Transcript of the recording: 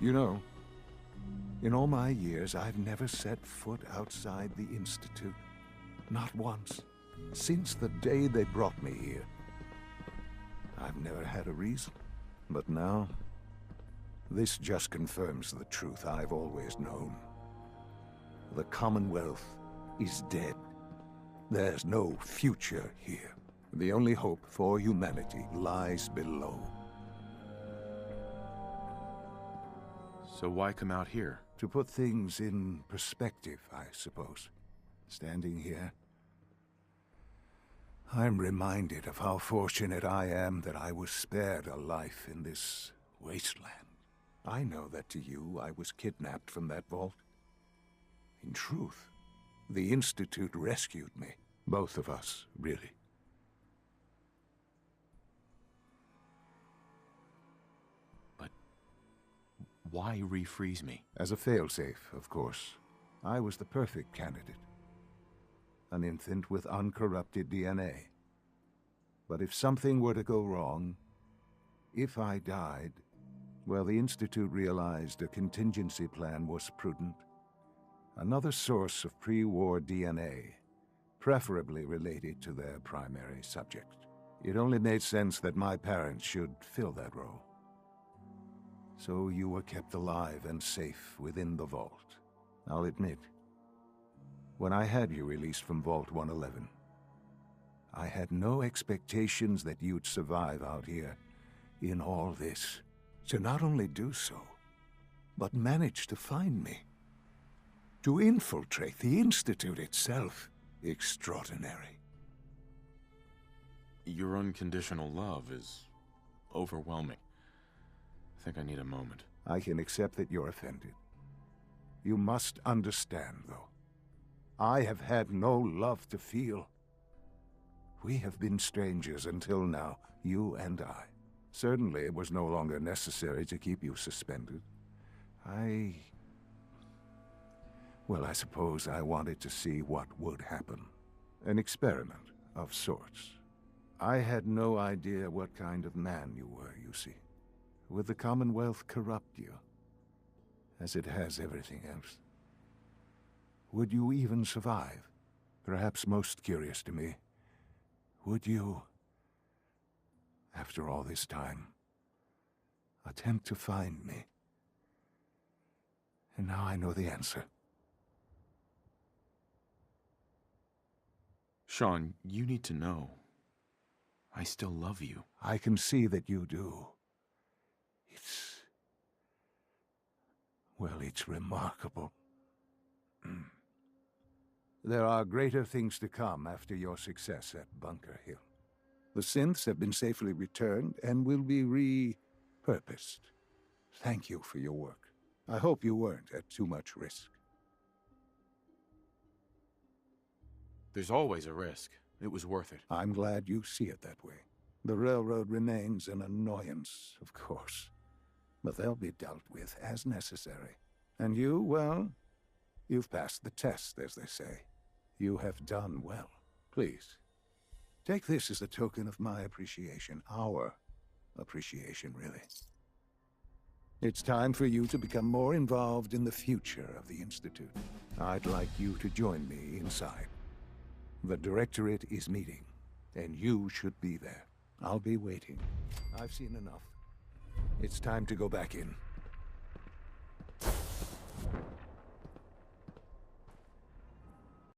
You know, in all my years, I've never set foot outside the Institute. Not once. Since the day they brought me here. I've never had a reason. But now, this just confirms the truth I've always known. The Commonwealth is dead. There's no future here. The only hope for humanity lies below. So why come out here? To put things in perspective, I suppose. Standing here, I'm reminded of how fortunate I am that I was spared a life in this wasteland. I know that to you, I was kidnapped from that vault. In truth, the Institute rescued me. Both of us, really. But why refreeze me? As a failsafe, of course. I was the perfect candidate. An infant with uncorrupted DNA. But if something were to go wrong, if I died, well, the Institute realized a contingency plan was prudent. Another source of pre-war DNA, preferably related to their primary subject. It only made sense that my parents should fill that role. So you were kept alive and safe within the vault. I'll admit, when I had you released from Vault 111, I had no expectations that you'd survive out here in all this. To not only do so, but manage to find me. To infiltrate the Institute itself. Extraordinary. Your unconditional love is overwhelming. I think I need a moment. I can accept that you're offended. You must understand, though. I have had no love to feel. We have been strangers until now, you and I. Certainly it was no longer necessary to keep you suspended. Well, I suppose I wanted to see what would happen. An experiment of sorts. I had no idea what kind of man you were, you see. Would the Commonwealth corrupt you, as it has everything else? Would you even survive? Perhaps most curious to me, would you, after all this time, attempt to find me? And now I know the answer. Sean, you need to know. I still love you. I can see that you do. Well, it's remarkable. There are greater things to come after your success at Bunker Hill. The synths have been safely returned and will be repurposed. Thank you for your work. I hope you weren't at too much risk. There's always a risk. It was worth it. I'm glad you see it that way. The railroad remains an annoyance, of course. But they'll be dealt with as necessary. And you, well, you've passed the test, as they say. You have done well. Please, take this as a token of my appreciation. Our appreciation, really. It's time for you to become more involved in the future of the Institute. I'd like you to join me inside. The Directorate is meeting, and you should be there. I'll be waiting. I've seen enough. It's time to go back in.